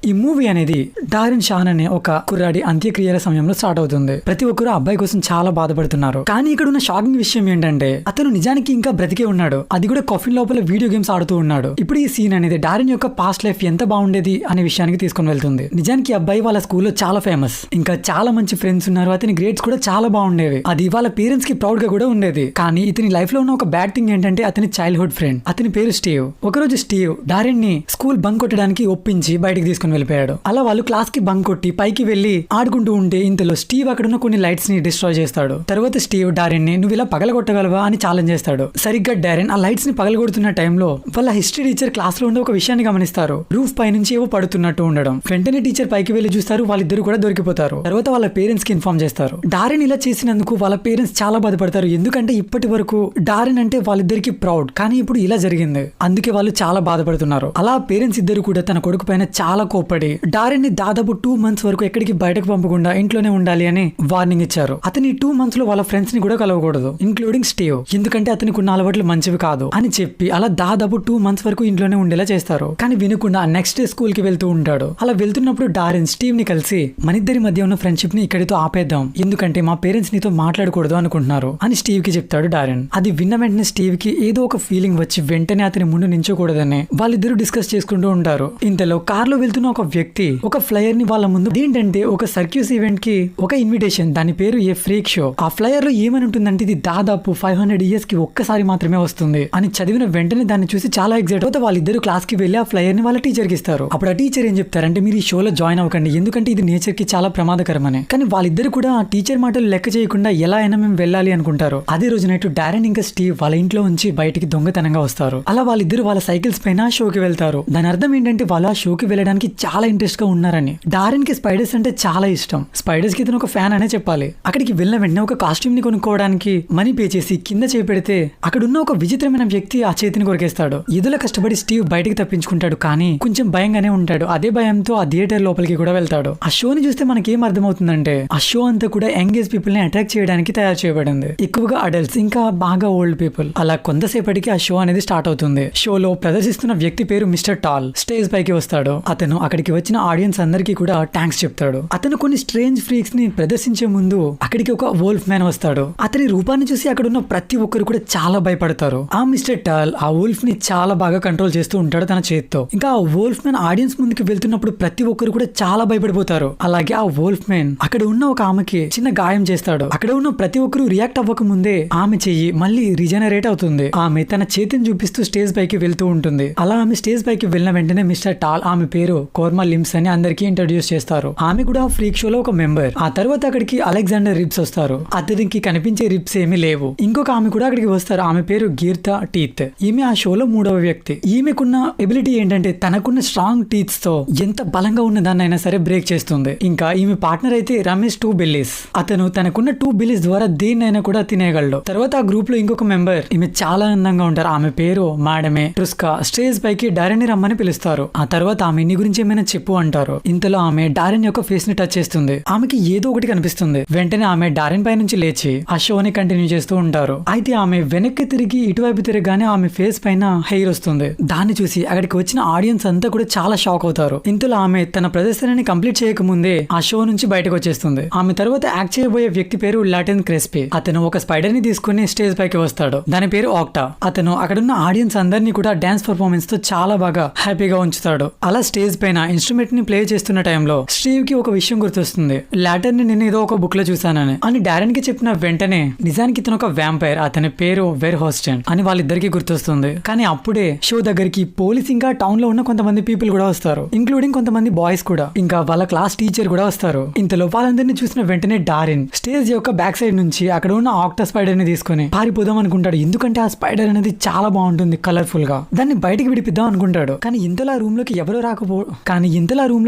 ఈ మూవీ అనేది డారెన్ షాన్ అనే ఒక కుర్రాడి అంత్యక్రియల సమయంలో స్టార్ట్ అవుతుంది. ప్రతి ఒక్కరు అబ్బాయి కోసం చాలా బాధపడుతున్నారు. కానీ ఇక్కడ ఉన్న షాకింగ్ విషయం ఏంటంటే అతను నిజానికి ఇంకా బ్రతికే ఉన్నాడు. అది కూడా కాఫిన్ లోపల వీడియో గేమ్స్ ఆడుతూ ఉన్నాడు. ఇప్పుడు ఈ సీన్ అనేది డారెన్ యొక్క పాస్ట్ లైఫ్ ఎంత బాగుండేది అనే విషయానికి తీసుకొని వెళ్తుంది. నిజానికి అబ్బాయి వాళ్ళ స్కూల్లో చాలా ఫేమస్, ఇంకా చాలా మంచి ఫ్రెండ్స్ ఉన్నారు. అతని గ్రేడ్స్ కూడా చాలా బాగుండేవి. అది వాళ్ళ పేరెంట్స్ కి ప్రౌడ్ గా కూడా ఉండేది. కానీ ఇతని లైఫ్ లో ఉన్న ఒక బ్యాడ్ థింగ్ ఏంటంటే అతని చైల్డ్హుడ్ ఫ్రెండ్, అతని పేరు స్టీవ్. ఒకరోజు స్టీవ్ డారెన్ ని స్కూల్ బంక్ కొట్టడానికి ఒప్పించి బయటికి తీసుకుని వెళ్ళిపోయాడు. అలా వాళ్ళు క్లాస్ కి బంక్ కొట్టి పైకి వెళ్లి ఆడుకుంటూ ఉంటే ఇంతలో స్టీవ్ అక్కడ ఉన్న కొన్ని లైట్స్ ని డిస్ట్రాయ్ చేస్తాడు. తర్వాత స్టీవ్ డారెన్ ని నువ్వు ఇలా పగలగొట్టగలవా అని ఛాలెంజ్ చేస్తాడు. సరిగ్గా డారెన్ ఆ లైట్స్ ని పగలగొడుతున్న టైంలో వాళ్ళ హిస్టరీ టీచర్ క్లాస్ లో ఉండే ఒక విషయాన్ని గమనిస్తారు. రూఫ్ పై నుంచి ఏవో పడుతున్నట్టు ఉండడం. వెంటనే టీచర్ పైకి వెళ్లి చూస్తారు. వాళ్ళిద్దరు కూడా దొరికిపోతారు. తర్వాత వాళ్ళ పేరెంట్స్ కి ఇన్ఫార్మ్ చేస్తారు. డారెన్ ఇలా చేసినందుకు వాళ్ళ పేరెంట్స్ చాలా బాధపడతారు. ఎందుకంటే ఇప్పటి వరకు డారెన్ అంటే వాళ్ళిద్దరికి ప్రౌడ్, కానీ ఇప్పుడు ఇలా జరిగింది. అందుకే వాళ్ళు చాలా బాధపడుతున్నారు. అలా పేరెంట్స్ ఇద్దరు కూడా తన కొడుకు పైన చాలా కోప్పడి డారెన్ ని దాదాపు 2 months వరకు ఎక్కడికి బయటకు పంపకుండా ఇంట్లోనే ఉండాలి అని వార్నింగ్ ఇచ్చారు. అతని 2 months లో వాళ్ళ ఫ్రెండ్స్ ని కూడా కలవకూడదు, ఇంక్లూడింగ్ స్టీవ్, ఎందుకంటే అతనికి ఉన్న అలవాట్లు మంచివి కాదు అని చెప్పి అలా దాదాపు 2 months వరకు ఇంట్లోనే ఉండేలా చేస్తారు. కానీ వినకుండా నెక్స్ట్ డే స్కూల్ కి వెళ్తూ ఉంటాడు. అలా వెళ్తున్నప్పుడు డారెన్ స్టీవ్ ని కలిసి మనిద్దరి మధ్య ఉన్న ఫ్రెండ్షిప్ ని ఇక్కడితో ఆపేద్దాం, ఎందుకంటే మా పేరెంట్స్ నీతో మాట్లాడకూడదు అనుకుంటున్నారు అని స్టీవ్ కి చెప్తాడు డారెన్. అది విన్న వెంటనే స్టీవ్ కి ఏదో ఒక ఫీలింగ్ వచ్చి వెంటనే అతని ముందు నించోకూడదని వాళ్ళిద్దరు డిస్కస్ చేసుకుంటూ ఉంటారు. ఇంతలో కార్ లో వెళ్తున్న ఒక వ్యక్తి ఒక ఫ్లైయర్ ని వాళ్ళ ముందు, ఏంటంటే ఒక సర్క్యూస్ ఈవెంట్ కి ఒక ఇన్విటేషన్, దాని పేరు ఏ ఫ్రీక్ షో. ఆ ఫ్లైయర్ లో ఏమని ఉంటుందంటే ఇది దాదాపు 500 years కి ఒక్కసారి మాత్రమే వస్తుంది అని చదివిన వెంటనే దాన్ని చూసి చాలా ఎగ్జైట్ అవుతా వాళ్ళిద్దరు క్లాస్ కి వెళ్లి ఆ ఫ్లైయర్ ని వాళ్ళ టీచర్ కి ఇస్తారు. అప్పుడు ఆ టీచర్ ఏం చెప్తారంటే మీరు ఈ షోలో జాయిన్ అవ్వకండి, ఎందుకంటే ఇది నేచర్ కి చాలా ప్రమాదకరమని. కానీ వాళ్ళిద్దరు కూడా ఆ టీచర్ మాటలు లెక్క చేయకుండా ఎలా అయినా మేము వెళ్ళాలి అనుకుంటారు. అదే రోజు నైట్ డారెన్ ఇంకా స్టీవ్ వాళ్ళ ఇంట్లో ఉంచి బయటికి దొంగతనంగా వస్తారు. అలా వాళ్ళిద్దరు వాళ్ళ సైకిల్స్ పైన షోకి వెళ్తారు. దాని అర్థం ఏంటంటే వాళ్ళు ఆ షోకి వెళ్ళడానికి చాలా ఇంట్రెస్ట్ గా ఉన్నారని. డారెన్ కి స్పైడర్స్ అంటే చాలా ఇష్టం. స్పైడర్స్ కి ఇతను ఒక ఫ్యాన్ అనే చెప్పాలి. అక్కడికి వెళ్ళిన వెంటనే ఒక కాస్ట్యూమ్ ని కొనుక్కోవడానికి మనీ పే చేసి కింద చేపెడితే అక్కడ ఉన్న ఒక విచిత్రమైన వ్యక్తి ఆ చేతిని కొరికేస్తాడు. ఇదిలో కష్టపడి స్టీవ్ బయటికి తప్పించుకుంటాడు, కానీ కొంచెం భయంగానే ఉంటాడు. అదే భయంతో ఆ థియేటర్ లోపలికి కూడా వెళ్తాడు. ఆ షోని చూస్తే మనకేం అర్థమవుతుందంటే ఆ షో అంతా కూడా యంగేజ్ పీపుల్ ని అట్రాక్ట్ చేయడానికి తయారు చేయబడింది. ఎక్కువగా అడల్ట్స్ ఇంకా బాగా ఓల్డ్ పీపుల్. అలా కొంతసేపటికి ఆ షో అనేది స్టార్ట్ అవుతుంది. షోలో ప్రదర్శిస్తున్న వ్యక్తి పేరు మిస్టర్ టాల్. స్టేజ్ పైకి వస్తాడు. అతను అక్కడికి వచ్చిన ఆడియన్స్ అందరికీ కూడా థ్యాంక్స్ చెప్తాడు. అతను కొన్ని స్ట్రేంజ్ ఫ్రీక్స్ ని ప్రదర్శించే ముందు అక్కడికి ఒక వోల్ఫ్ మ్యాన్ వస్తాడు. అతని రూపాన్ని చూసి అక్కడ ఉన్న ప్రతి ఒక్కరు కూడా చాలా భయపడతారు. ఆ మిస్టర్ టాల్ ఆ వోల్ఫ్ ని చాలా బాగా కంట్రోల్ చేస్తూ ఉంటాడు తన చేతితో. ఇంకా ఆ వోల్ఫ్ మ్యాన్ ఆడియన్స్ ముందుకు వెళ్తున్నప్పుడు ప్రతి ఒక్కరు కూడా చాలా భయపడిపోతారు. అలాగే ఆ వోల్ఫ్ మ్యాన్ అక్కడ ఉన్న ఒక ఆమెకి చిన్న గాయం చేస్తాడు. అక్కడ ఉన్న ప్రతి ఒక్కరు రియాక్ట్ అవ్వక ముందే ఆమె చెయ్యి మళ్ళీ రీజనరేట్ అవుతుంది. ఆమె తన చేతిని చూపిస్తూ స్టేజ్ పైకి వెళ్తూ ఉంటుంది. అలా ఆమె స్టేజ్ పైకి వెళ్ళిన వెంటనే మిస్టర్ టాల్ ఆమె పేరు కోర్మా లిమ్స్ అని అందరికీ ఇంట్రడ్యూస్ చేస్తారు. ఆమె కూడా ఫ్రీక్ షోలో ఒక మెంబర్. ఆ తర్వాత అక్కడికి అలెగ్జాండర్ రిబ్స్ వస్తారు. అతనికి కనిపించే రిబ్స్ ఏమీ లేవు. ఇంకొక ఆమె కూడా అక్కడికి వస్తారు. ఆమె పేరు గీర్తా టీత్. ఈమె ఆ షోలో 3వ వ్యక్తి. ఈమెకున్న ఎబిలిటీ ఏంటంటే తనకున్న స్ట్రాంగ్ టీత్స్ తో ఎంత బలంగా ఉన్న దాన్నైనా సరే బ్రేక్ చేస్తుంది. ఇంకా ఈమె పార్ట్నర్ అయితే రమేష్ 2 బిల్లీస్. అతను తనకున్న 2 బిల్లీస్ ద్వారా దేన్నైనా కూడా తినేయగలడు. తర్వాత ఆ గ్రూప్ లో ఇంకొక మెంబర్, ఈమె చాలా అందంగా ఉంటారు. ఆమె పేరు మాడమే ట్రుస్కా. స్టేజ్ పైకి డారెన్ ని రమ్మని పిలుస్తారు. ఆ తర్వాత ఆమె నీ గురించి ఏమైనా చెప్పు అంటారు. ఇంతలో ఆమె డారెన్ యొక్క ఫేస్ ని టచ్ చేస్తుంది. ఆమెకి ఏదో ఒకటి కనిపిస్తుంది. వెంటనే ఆమె డారెన్ పై నుంచి లేచి ఆ షోని కంటిన్యూ చేస్తూ ఉంటారు. అయితే ఆమె వెనక్కి తిరిగి ఇటువైపు తిరగగానే ఆమె ఫేస్ పైన హెయిర్ వస్తుంది. దాన్ని చూసి అక్కడికి వచ్చిన ఆడియన్స్ అంతా కూడా చాలా షాక్ అవుతారు. ఇంతలో ఆమె తన ప్రదర్శనని కంప్లీట్ చేయకముందే ఆ షో నుంచి బయటకు వచ్చేస్తుంది. ఆమె తర్వాత యాక్ట్ చేయబోయే వ్యక్తి పేరు లాటెన్ క్రెస్పీ. అతను ఒక స్పైడర్ ని తీసుకుని స్టేజ్ పైకి వస్తాడు. దాని పేరు ఆక్టా. అతను అక్కడున్న ఆడియన్స్ అందరినీ కూడా డాన్స్ పర్ఫార్మెన్స్ తో చాలా బాగా హ్యాపీగా ఉంచుతాడు. అలా స్టేజ్ పైన ఇన్స్ట్రుమెంట్ ని ప్లే చేస్తున్న టైంలో స్టీవ్ కి ఒక విషయం గుర్తొస్తుంది. లాటెన్ ని నేను ఏదో ఒక బుక్ లో చూసానని అని డారెన్ కి చెప్పిన వెంటనే నిజానికి ఇతను ఒక వ్యాంపైర్, అతని పేరు వెర్ హోస్టెన్ అని వాళ్ళిద్దరికి గుర్తొస్తుంది. కానీ అప్పుడే షో దగ్గరికి పోలీస్ ఇంకా టౌన్ లో ఉన్న కొంతమంది పీపుల్ కూడా వస్తారు, ఇంక్లూడింగ్ కొంతమంది బాయ్స్ కూడా. ఇంకా వాళ్ళ క్లాస్ టీచర్ కూడా వస్తారు. ఇంతలో వాళ్ళందరినీ చూసిన వెంటనే డారెన్ స్టేజ్ యొక్క బ్యాక్ సైడ్ నుంచి అక్కడ ఉన్న ఆక్టా స్పైడర్ ని తీసుకుని పారిపోదాం అనుకుంటాడు. ఎందుకంటే ఆ స్పైడర్ అనేది చాలా బాగుంటుంది, కలర్ఫుల్ గా. దాన్ని బయటికి విడిపిద్దాం అనుకుంటాడు. కానీ ఇంతలా రూమ్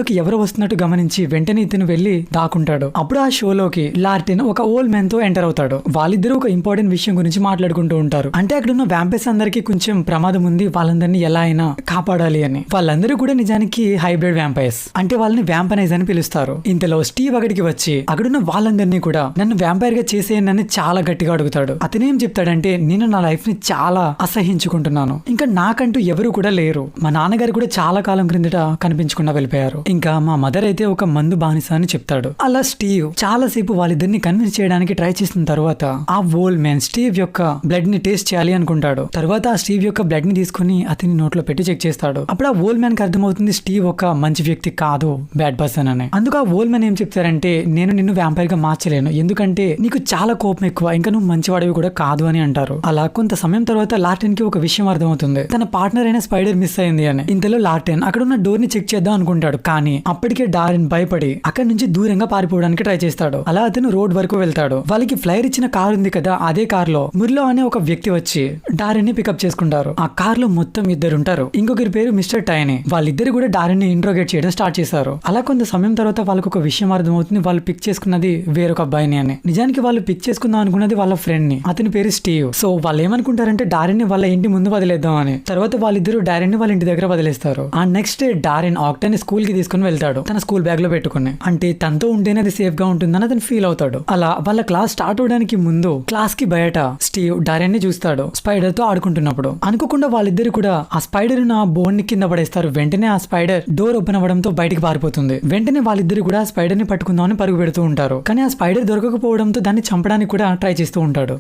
లోకి ఎవరో వస్తున్నట్టు గమనించి వెంటనే ఇతను వెళ్లి దాక్కుంటాడు. అప్పుడు ఆ షోలోకి లార్టెన్ ఒక ఓల్డ్ మ్యాన్ తో ఎంటర్ అవుతాడు. వాళ్ళిద్దరూ ఒక ఇంపార్టెంట్ విషయం గురించి మాట్లాడుకుంటూ ఉంటారు. అంటే అక్కడ ఉన్న వ్యాంపైర్స్ అందరికీ కొంచెం ప్రమాదం ఉంది, వాళ్ళందరినీ ఎలా అయినా కాపాడాలి అని. వాళ్ళందరూ కూడా నిజానికి హైబ్రిడ్ వ్యాంపైర్స్, అంటే వాళ్ళని వ్యాంపనైజ్ అని పిలుస్తారు. ఇంతలో స్టీవ్ అక్కడికి వచ్చి అక్కడున్న వాళ్ళందరినీ కూడా నన్ను వ్యాంపైర్ గా చేసేయనని చాలా గట్టిగా అడుగుతాడు. అతనేం చెప్తాడంటే నేను నా లైఫ్ ని చాలా అసహించుకుంటున్నాను, ఇంకా నాకంటూ ఎవరు కూడా లేరు. మా నాన్నగారు కూడా చాలా కాలం క్రిందట కనిపించారు పట్టించకుండా వెళ్ళిపోయారు. ఇంకా మా మదర్ అయితే ఒక మందు బానిస అని చెప్తాడు. అలా స్టీవ్ చాలా సేపు వాళ్ళిద్దరిని కన్విన్స్ చేయడానికి ట్రై చేసిన తర్వాత ఆ ఓల్డ్ మ్యాన్ స్టీవ్ యొక్క బ్లడ్ ని టేస్ట్ చేయాలి అనుకుంటాడు. తర్వాత ఆ స్టీవ్ యొక్క బ్లడ్ ని తీసుకుని అతని నోట్లో పెట్టి చెక్ చేస్తాడు. అప్పుడు ఆ ఓల్డ్ మ్యాన్ కి అర్థమవుతుంది స్టీవ్ ఒక మంచి వ్యక్తి కాదు, బ్యాడ్ పర్సన్ అని. అందుకు ఆ ఓల్డ్ మ్యాన్ ఏం చెప్తారంటే, నేను నిన్ను వ్యాంపైర్ గా మార్చలేను, ఎందుకంటే నీకు చాలా కోపం ఎక్కువ, ఇంకా నువ్వు మంచివాడివి కూడా కాదు అని అంటారు. అలా కొంత సమయం తర్వాత లార్టెన్ కి ఒక విషయం అర్థమవుతుంది, తన పార్ట్నర్ అయిన స్పైడర్ మిస్ అయింది అని. ఇంతలో లార్టెన్ అక్కడ ఉన్న డోర్ ని చెక్ చేద్దాం అనుకుంటాడు, కానీ అప్పటికే డారెన్ భయపడి అక్కడి నుంచి దూరంగా పారిపోవడానికి ట్రై చేస్తాడు. అలా అతను రోడ్ వరకు వెళ్తాడు. వాళ్ళకి ఫ్లైర్ ఇచ్చిన కార్ ఉంది కదా, అదే కార్ లో ముర్లో అనే ఒక వ్యక్తి వచ్చి డారెన్ ని పికప్ చేసుకుంటారు. ఆ కార్ లో మొత్తం ఇద్దరు ఉంటారు. ఇంకొకరి పేరు మిస్టర్ టైనీ. వాళ్ళిద్దరు కూడా డారెన్ ని ఇంట్రోగేట్ చేయడం స్టార్ట్ చేశారు. అలా కొంత సమయం తర్వాత వాళ్ళకి ఒక విషయం అర్థమవుతుంది, వాళ్ళు పిక్ చేసుకున్నది వేరొక అబ్బాయిని అని. నిజానికి వాళ్ళు పిక్ చేసుకుందాం అనుకున్నది వాళ్ళ ఫ్రెండ్ ని, అతని పేరు స్టీవ్. సో వాళ్ళు ఏమనుకుంటారంటే డారెన్ ని వాళ్ళ ఇంటి ముందు వదిలేద్దాం అని. తర్వాత వాళ్ళిద్దరు డారెన్ ని వాళ్ళ ఇంటి దగ్గర వదిలేస్తారు. ఆ నెక్స్ట్ డే డారెన్ ఆక్టన్ ని స్కూల్ కి తీసుకుని వెళ్తాడు, తన స్కూల్ బ్యాగ్ లో పెట్టుకుని. అంటే తనతో ఉంటేనే అది సేఫ్ గా ఉంటుందని అతను ఫీల్ అవుతాడు. అలా వాళ్ళ క్లాస్ స్టార్ట్ అవడానికి ముందు క్లాస్ కి బయట స్టీవ్ డారెన్ ని చూస్తాడు స్పైడర్ తో ఆడుకుంటున్నప్పుడు. అనుకోకుండా వాళ్ళిద్దరు కూడా ఆ స్పైడర్ నా బోన్ ని కింద పడేస్తారు. వెంటనే ఆ స్పైడర్ డోర్ ఓపెన్ అవ్వడంతో బయటికి పారిపోతుంది. వెంటనే వాళ్ళిద్దరు కూడా స్పైడర్ ని పట్టుకుందామని పరుగు పెడుతూ ఉంటారు. కానీ ఆ స్పైడర్ దొరకకపోవడంతో దాన్ని చంపడానికి కూడా ట్రై చేస్తూ ఉంటాడు.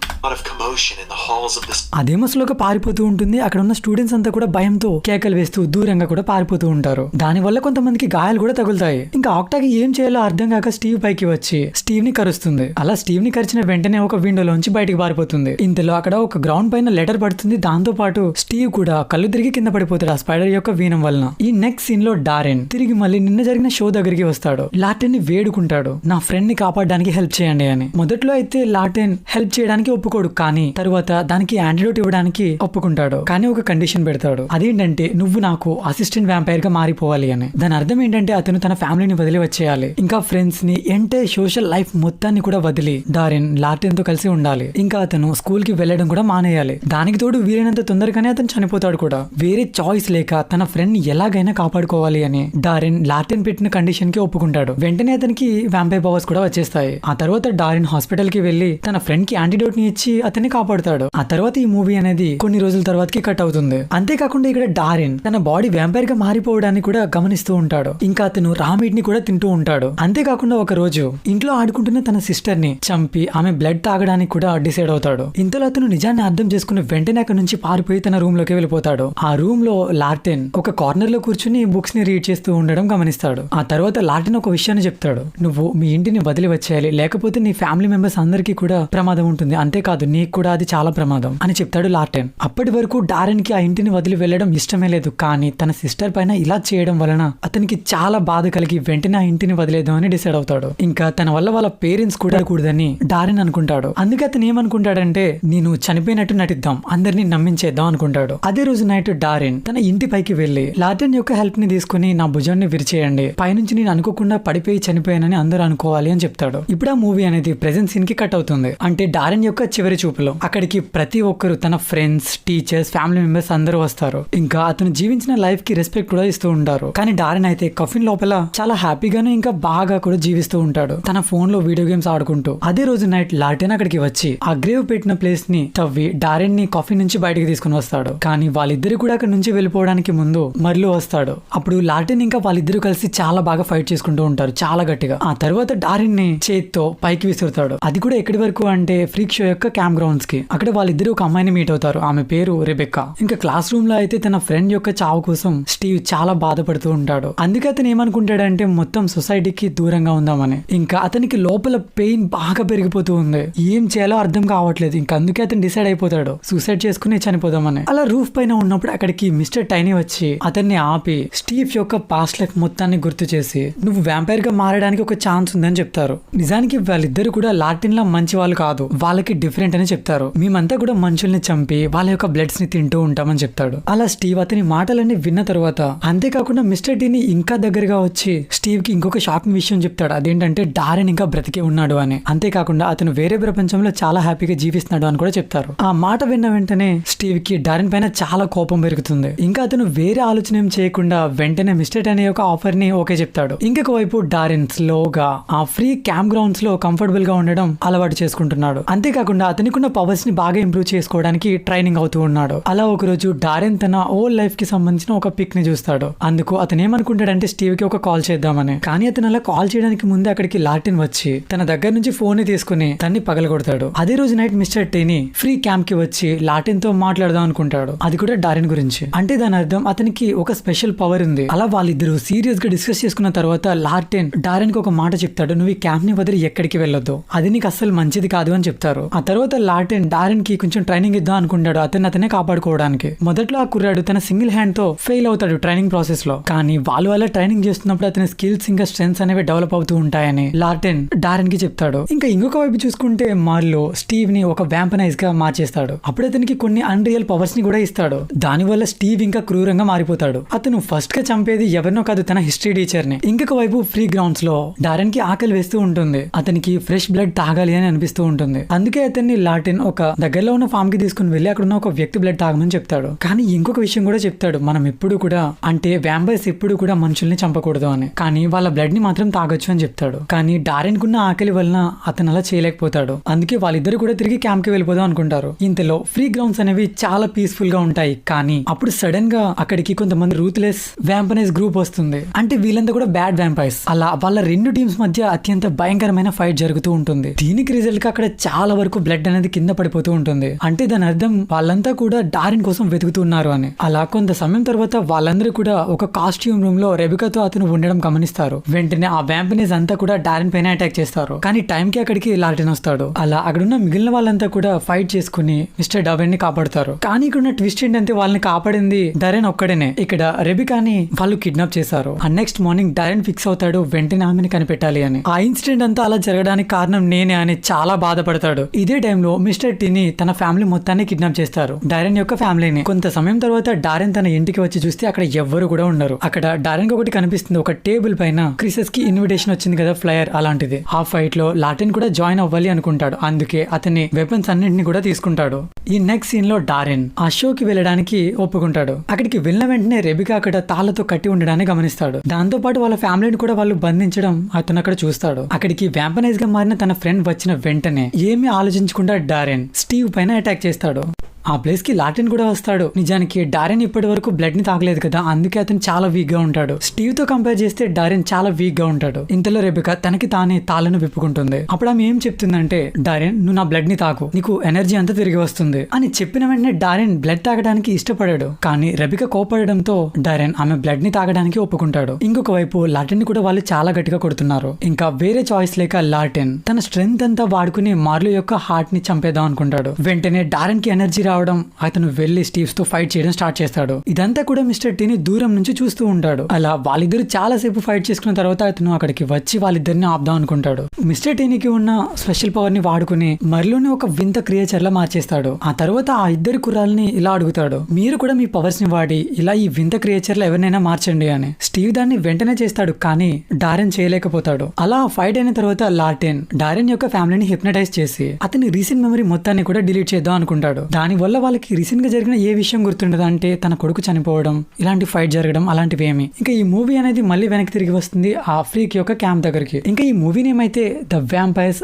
అదేమో స్లోగా పారిపోతూ ఉంటుంది. అక్కడ ఉన్న స్టూడెంట్స్ అంతా కూడా భయంతో కేకలు వేస్తూ దూరంగా కూడా పారిపోతూ ఉంటారు. దాని వల్ల కొంతమందికి గాయాలు కూడా తగులుతాయి. ఇంకా ఆక్టాకి ఏం చేయాలో అర్థం కాక స్టీవ్ పైకి వచ్చి స్టీవ్ ని కరుస్తుంది. అలా స్టీవ్ ని కరిచిన వెంటనే ఒక విండోలోంచి బయటికి పారిపోతుంది. ఇంతలో అక్కడ ఒక గ్రౌండ్ పైన లెటర్ పడుతుంది. దాంతో పాటు స్టీవ్ కూడా కళ్ళు తిరిగి కింద పడిపోతాడు ఆ స్పైడర్ యొక్క వీనం వలన. ఈ నెక్స్ట్ సీన్ లో డారెన్ తిరిగి మళ్ళీ నిన్న జరిగిన షో దగ్గరికి వస్తాడు. లార్టెన్ ని వేడుకుంటాడు, నా ఫ్రెండ్ ని కాపాడడానికి హెల్ప్ చేయండి అని. మొదట్లో అయితే లార్టెన్ హెల్ప్ చేయడానికి ఒప్పుకోడు, కానీ తరువాత దానికి యాంటీడోట్ ఇవ్వడానికి ఒప్పుకుంటాడు. కానీ ఒక కండిషన్ పెడతాడు, అదేంటంటే నువ్వు నాకు అసిస్టెంట్ వ్యాంపైర్ గా మారిపోవాలి అని. దాని అర్థం ఏంటంటే అతను తన ఫ్యామిలీని వదిలి వచ్చేయాలి, ఇంకా ఫ్రెండ్స్ ని, ఎంటైర్ సోషల్ లైఫ్ మొత్తాన్ని కూడా వదిలి డారెన్ లార్టెన్ తో కలిసి ఉండాలి. ఇంకా అతను స్కూల్ కి వెళ్ళడం కూడా మానేయాలి. దానికి తోడు వీలైనంత తొందరగానే అతను చనిపోతాడు కూడా. వేరే చాయిస్ లేక తన ఫ్రెండ్ ని ఎలాగైనా కాపాడుకోవాలి అని డారెన్ లార్టెన్ పెట్టిన కండిషన్ కి ఒప్పుకుంటాడు. వెంటనే అతనికి వ్యాంపైర్ పవర్స్ కూడా వచ్చేస్తాయి. ఆ తర్వాత డారెన్ హాస్పిటల్ కి వెళ్లి తన ఫ్రెండ్ కి యాంటీడోట్ ని ఇచ్చి అతన్ని కాపాడుతాడు. ఆ తర్వాత ఈ మూవీ అనేది కొన్ని రోజుల తర్వాతకి కట్ అవుతుంది. అంతేకాకుండా ఇక్కడ డారెన్ తన బాడీ వ్యాంపైర్ గా మారిపోవడాన్ని కూడా గమనిస్తూ ఉంటాడు. ఇంకా అతను రా మీట్ ని కూడా తింటూ ఉంటాడు. అంతేకాకుండా ఒక రోజు ఇంట్లో ఆడుకుంటున్న తన సిస్టర్ ని చంపి ఆమె బ్లడ్ తాగడానికి కూడా డిసైడ్ అవుతాడు. ఇంతలో అతను నిజాన్ని అర్థం చేసుకుని వెంటనే అక్కడ నుంచి పారిపోయి తన రూమ్ లోకి వెళ్ళిపోతాడు. ఆ రూమ్ లో లార్టెన్ ఒక కార్నర్ లో కూర్చుని బుక్స్ ని రీడ్ చేస్తూ ఉండడం గమనిస్తాడు. ఆ తర్వాత లార్టెన్ ఒక విషయాన్ని చెప్తాడు, నువ్వు మీ ఇంటిని వదిలి వచ్చేయాలి, లేకపోతే నీ ఫ్యామిలీ మెంబర్స్ అందరికీ కూడా ప్రమాదం ఉంటుంది, అంతేకాదు నీకు కూడా అది చాలా ప్రమాదం అని చెప్తాడు లార్టెన్. అప్పటి వరకు డారెన్ కి ఆ ఇంటిని వదిలి వెళ్ళడం ఇష్టమే లేదు, కానీ తన సిస్టర్ పైన ఇలా చేయడం వలన అతనికి చాలా బాధ కలిగి వెంటనే ఆ ఇంటిని వదిలేద్దామని డిసైడ్ అవుతాడు. ఇంకా తన వల్ల వాళ్ళ పేరెంట్స్ కూడా కూడదని డారెన్ అనుకుంటాడు. అందుకే అతను ఏమనుకుంటాడంటే, నేను చనిపోయినట్టు నటిద్దాం, అందరినీ నమ్మించేద్దాం అనుకుంటాడు. అదే రోజు నైట్ డారెన్ తన ఇంటి పైకి వెళ్లి లార్టెన్ యొక్క హెల్ప్ ని తీసుకుని నా భుజాన్ని విరిచేయండి, పైనుంచి నేను అనుకోకుండా పడిపోయి చనిపోయానని అందరూ అనుకోవాలి అని చెప్తాడు. ఇప్పుడు ఆ మూవీ అనేది ప్రెజెంట్ సీన్ కి కట్ అవుతుంది. అంటే డారెన్ యొక్క చివరి చూపులో అక్కడికి ప్రతి ఒక్కరు తన ఫ్రెండ్స్, టీచర్స్, ఫ్యామిలీ మెంబర్స్ అందరూ వస్తారు. ఇంకా అతను జీవించిన లైఫ్ కి రెస్పెక్ట్ కూడా ఇస్తూ ఉంటారు. కానీ డారెన్ అయితే కఫిన్ లోపల చాలా హ్యాపీగాను ఇంకా బాగా కూడా జీవిస్తూ ఉంటాడు, తన ఫోన్ లో వీడియో గేమ్స్ ఆడుకుంటూ. అదే రోజు నైట్ లార్టెన్ అక్కడికి వచ్చి ఆ గ్రేవ్ పెట్టిన ప్లేస్ ని తవ్వి డారెన్ ని కఫిన్ నుంచి బయటకు తీసుకుని వస్తాడు. కానీ వాళ్ళిద్దరు కూడా అక్కడ నుంచి వెళ్ళిపోవడానికి ముందు మర్లో వస్తాడు. అప్పుడు లార్టెన్ ఇంకా వాళ్ళిద్దరు కలిసి చాలా బాగా ఫైట్ చేసుకుంటూ ఉంటారు, చాలా గట్టిగా. ఆ తర్వాత డారెన్ ని చేత్తో పైకి విసురుతాడు. అది కూడా ఎక్కడి వరకు అంటే ఫ్రీక్ షో యొక్క క్యాంప్ గ్రౌండ్స్ కి. అక్కడ వాళ్ళిద్దరు ఒక అమ్మాయిని మీట్ అవుతారు, ఆమె పేరు రెబెక్కా. ఇంకా క్లాస్ రూమ్ లో అయితే తన ఫ్రెండ్ యొక్క చావు కోసం స్టీవ్ చాలా బాధపడుతూ ఉంటాడు. అందుకే అతను ఏమనుకుంటాడంటే మొత్తం సొసైటీకి దూరంగా ఉందామని. ఇంకా అతనికి లోపల పెయిన్ బాగా పెరిగిపోతూ ఉంది, ఏం చేయాలో అర్థం కావట్లేదు. ఇంకా అందుకే అతను డిసైడ్ అయిపోతాడు సూసైడ్ చేసుకుని చనిపోదామని. అలా రూఫ్ పైన ఉన్నప్పుడు అక్కడికి మిస్టర్ టైనీ వచ్చి అతన్ని ఆపి స్టీవ్ యొక్క పాస్ట్ లైఫ్ మొత్తాన్ని గుర్తు చేసి నువ్వు వ్యాంపైర్ గా మారడానికి ఒక ఛాన్స్ ఉందని చెప్తారు. నిజానికి వాళ్ళిద్దరు కూడా లార్టెన్ లా మంచి వాళ్ళు కాదు, వాళ్ళకి డిఫరెంట్ అని చెప్తారు. మేమంతా కూడా మనుషుల్ని చంపి వాళ్ళ యొక్క బ్లడ్స్ ని తింటూ ఉంటామని చెప్తాడు. అలా స్టీవ్ అతని మాటలన్నీ విన్న తర్వాత అంతేకాకుండా మిస్టర్ టీని ఇంకా దగ్గరగా వచ్చి స్టీవ్ కి ఇంకొక షాకింగ్ విషయం చెప్తాడు, అదేంటంటే డారెన్ ఇంకా బ్రతికే ఉన్నాడు అని. అంతేకాకుండా అతను వేరే ప్రపంచంలో చాలా హ్యాపీగా జీవిస్తున్నాడు అని కూడా చెప్తారు. ఆ మాట విన్న వెంటనే స్టీవ్ కి డారెన్ పైన చాలా కోపం పెరుగుతుంది. ఇంకా అతను వేరే ఆలోచన ఏం చేయకుండా వెంటనే మిస్టర్ టీ యొక్క ఆఫర్ ని ఓకే చెప్తాడు. ఇంకొక వైపు డారెన్ స్లోగా ఆ ఫ్రీ క్యాంప్ గ్రౌండ్స్ లో కంఫర్టబుల్ గా ఉండడం అలవాటు చేసుకుంటున్నాడు. అంతేకాకుండా అతనికి ఉన్న పవర్స్ ని బాగా ఇంప్రూవ్ చేసుకోవడానికి ట్రైనింగ్ అవుతూ ఉన్నాడు. అలా ఒక రోజు డారెన్ తన ఓల్డ్ లైఫ్ కి సంబంధించిన ఒక పిక్ ని చూస్తాడు. అందుకు అతను ఏమనుకుంటాడంటే స్టీవ్ కి ఒక కాల్ చేద్దామని. కానీ అతను అలా కాల్ చేయడానికి ముందే అక్కడికి లార్టిన్ వచ్చి తన దగ్గర నుంచి ఫోన్ ని తీసుకుని తన్ని పగలగొడతాడు. అదే రోజు నైట్ మిస్టర్ టీని ఫ్రీ క్యాంప్ కి వచ్చి లార్టిన్ తో మాట్లాడదాం అనుకుంటాడు. అది కూడా డారెన్ గురించి. అంటే దాని అర్థం అతనికి ఒక స్పెషల్ పవర్ ఉంది. అలా వాళ్ళిద్దరు సీరియస్ గా డిస్కస్ చేసుకున్న తర్వాత లార్టిన్ డారెన్ కి ఒక మాట చెప్తాడు, నువ్వు ఈ క్యాంప్ ని వదిలి ఎక్కడికి వెళ్ళొద్దు, అది నీకు అస్సలు మంచిది కాదు అని చెప్తారు. ఆ తర్వాత లార్టిన్ డారెన్ కి కొంచెం ట్రైనింగ్ ఇద్దాం అనుకుంటాడు అతనే కాపాడుకోవడానికి. మొదట్లో ఆ కుర్రాడు తన సింగిల్ హ్యాండ్ తో ఫెయిల్ అవుతాడు ట్రైనింగ్ ప్రాసెస్ లో. కానీ వాళ్ళు అలా ట్రైనింగ్ చేస్తున్నప్పుడు అతని స్కిల్స్ ఇంకా స్ట్రెంగ్స్ అనేవి డెవలప్ అవుతూ ఉంటాయని లార్టిన్ డారెన్ కి చెప్తాడు. ఇంకా ఇంకొక వైపు చూసుకుంటే మార్లో స్టీవ్ ని ఒక వ్యాంపనైజ్ గా మార్చేస్తాడు. అప్పుడు అతనికి కొన్ని అన్రియల్ పవర్స్ ని కూడా ఇస్తాడు. దానివల్ల స్టీవ్ ఇంకా క్రూరంగా మారిపోతాడు. అతను ఫస్ట్ గా చంపేది ఎవరినో కాదు, తన హిస్టరీ టీచర్ ని. ఇంకొక వైపు ఫ్రీ గ్రౌండ్స్ లో డారెన్ కి ఆకలి వేస్తూ ఉంటుంది. అతనికి ఫ్రెష్ బ్లడ్ తాగాలి అని అనిపిస్తూ ఉంటుంది. అందుకే అతన్ని లార్టిన్ ఒక దగ్గరలో ఉన్న ఫామ్ కి తీసుకుని వెళ్లి అక్కడ ఉన్న ఒక వ్యక్తి బ్లడ్ తాగమని చెప్తాడు. కానీ ఇంకొక విషయం కూడా చెప్తాడు, మనం ఎప్పుడు కూడా అంటే వ్యాంపైర్స్ ఎప్పుడు కూడా మనుషుల్ని చంపకూడదు అని, కానీ వాళ్ళ బ్లడ్ ని మాత్రం తాగొచ్చు అని చెప్తాడు. కానీ డారెన్ కున్న ఆకలి వలన అతను అలా చేయలేకపోతాడు. అందుకే వాళ్ళిద్దరు కూడా తిరిగి క్యాంప్ కి వెళ్ళిపోదాం అనుకుంటారు. ఇంతలో ఫ్రీ గ్రౌండ్స్ అనేవి చాలా పీస్ఫుల్ గా ఉంటాయి. కానీ అప్పుడు సడన్ గా అక్కడికి కొంతమంది రూత్లెస్ వ్యాంపనైజ్ గ్రూప్ వస్తుంది. అంటే వీళ్ళంతా కూడా బ్యాడ్ వ్యాంపైర్స్. అలా వాళ్ళ రెండు టీమ్స్ మధ్య అత్యంత భయంకరమైన ఫైట్ జరుగుతూ ఉంటుంది. దీనికి రిజల్ట్ గా అక్కడ చాలా వరకు బ్లడ్ అనేది కింద పడిపోతూ ఉంటుంది. అంటే దాని అర్థం వాళ్ళంతా కూడా డారెన్ కోసం వెతుకుతున్నారు అని. అలా కొంత సమయం తర్వాత వాళ్ళందరూ కూడా ఒక కాస్ట్యూమ్ రూమ్ లో రెబికాతో అతను ఉండడం గమనిస్తారు. వెంటనే ఆ వ్యాంపనైజ్ అంతా కూడా డారెన్ పైన అటాక్ చేస్తారు. కానీ టైం కి అక్కడికి లార్టిన్ వస్తాడు. అలా అక్కడున్న మిగిలిన వాళ్ళంతా కూడా ఫైట్ చేసుకుని మిస్టర్ డారెన్ ని కాపాడుతారు. కానీ ఇక్కడ ట్విస్ట్ ఏంటంటే వాళ్ళని కాపాడింది డారెన్ ఒక్కడనే. ఇక్కడ రెబికాని వాళ్ళు కిడ్నాప్ చేశారు. నెక్స్ట్ మార్నింగ్ డారెన్ ఫిక్స్ అవుతాడు వెంటనే ఆమెను కనిపెట్టాలి అని. ఆ ఇన్సిడెంట్ అంతా అలా జరగడానికి కారణం నేనే అని చాలా బాధపడతాడు. ఇదే టైంలో మిస్టర్ టీని తన ఫ్యామిలీ మొత్తాన్ని కిడ్నాప్ చేస్తారు, డారెన్ యొక్క ఫ్యామిలీని. కొంత సమయం తర్వాత డారెన్ తన ఇంటికి వచ్చి చూస్తే అక్కడ ఎవ్వరు కూడా ఉండరు. అక్కడ డారెన్ కి ఒకటి కనిపిస్తుంది, ఒక టేబుల్ పైన క్రిసెస్ కి ఇన్విటేషన్ వచ్చింది కదా ఫ్లయర్, అలాంటిది. ఆ ఫైట్ లో లార్టిన్ కూడా జాయిన్ అవ్వాలి అనుకుంటాడు. అందుకే అతని వెపన్స్ అన్నింటినీ కూడా తీసుకుంటాడు. ఈ నెక్స్ట్ సీన్ లో డారెన్ ఆ షోకి వెళ్ళడానికి ఒప్పుకుంటాడు. అక్కడికి వెళ్ళిన వెంటనే రెబికా అక్కడ తాళ్లతో కట్టి ఉండడాన్ని గమనిస్తాడు. దాంతో పాటు వాళ్ళ ఫ్యామిలీని కూడా వాళ్ళు బంధించడం అతను అక్కడ చూస్తాడు. అక్కడికి వ్యాంపనైజ్ గా మారిన తన ఫ్రెండ్ వచ్చిన వెంటనే ఏమీ ఆలోచించకుండా డారెన్ స్టీవ్ పైన అటాక్ చేస్తాడు. ఆ ప్లేస్ కి లార్టిన్ కూడా వస్తాడు. నిజానికి డారెన్ ఇప్పటి వరకు బ్లడ్ ని తాగలేదు కదా, అందుకే అతను చాలా వీక్ గా ఉంటాడు. స్టీవ్ తో కంపేర్ చేస్తే డారెన్ చాలా వీక్ గా ఉంటాడు. ఇంతలో రెబికా తనకి తానే తాళ్ళను విప్పుకుంటుంది. అప్పుడు ఆమె ఏం చెప్తుందంటే, డారెన్ నువ్వు నా బ్లడ్ ని తాగు, నీకు ఎనర్జీ అంతా తిరిగి వస్తుంది అని చెప్పిన వెంటనే డారెన్ బ్లడ్ తాగడానికి ఇష్టపడాడు. కానీ రెబికా కోపడడంతో డారెన్ ఆమె బ్లడ్ ని తాగడానికి ఒప్పుకుంటాడు. ఇంకొక వైపు లార్టిన్ ని కూడా వాళ్ళు చాలా గట్టిగా కొడుతున్నారు. ఇంకా వేరే చాయిస్ లేక లార్టిన్ తన స్ట్రెంగ్త్ అంతా వాడుకుని మార్లో యొక్క హార్ట్ ని చంపేద్దాం అనుకుంటాడు. వెంటనే డారెన్ కి ఎనర్జీ రావడం, అతను వెళ్లి స్టీవ్స్ తో ఫైట్ చేయడం స్టార్ట్ చేస్తాడు. ఇదంతా కూడా మిస్టర్ టీని దూరం నుంచి చూస్తూ ఉంటాడు. అలా వాళ్ళిద్దరు చాలా సేపు ఫైట్ చేసుకున్న తర్వాత అతను అక్కడికి వచ్చి వాళ్ళిద్దరిని ఆపుదాం అనుకుంటాడు. మిస్టర్ టీనికి ఉన్న స్పెషల్ పవర్ ని వాడుకుని మరిలోనే ఒక వింత క్రియేచర్ లా మార్చేస్తాడు. ఆ తర్వాత ఆ ఇద్దరు కుర్రాల్ని ఇలా అడుగుతాడు, మీరు కూడా మీ పవర్స్ ని వాడి ఇలా ఈ వింత క్రియేచర్ లో ఎవరినైనా మార్చండి అని. స్టీవ్ దాన్ని వెంటనే చేస్తాడు, కానీ డారెన్ చేయలేకపోతాడు. అలా ఫైట్ అయిన తర్వాత లార్టిన్ డారెన్ యొక్క ఫ్యామిలీని హిప్నటైజ్ చేసి అతని రీసెంట్ మెమరీ మొత్తాన్ని కూడా డిలీట్ చేద్దాం అనుకుంటాడు. దాని వల్ల వాళ్ళకి రీసెంట్ గా జరిగిన ఏ విషయం గుర్తుండదు, అంటే తన కొడుకు చనిపోవడం, ఇలాంటి ఫైట్ జరగడం, అలాంటివి ఏమి. ఇంకా ఈ మూవీ అనేది మళ్ళీ వెనక్కి తిరిగి వస్తుంది ఆ ఫ్రీక్ యొక్క క్యాంప్ దగ్గరికి. ఇంకా ఈ మూవీ నేమ్ అయితే ద వ్యాంపైర్స్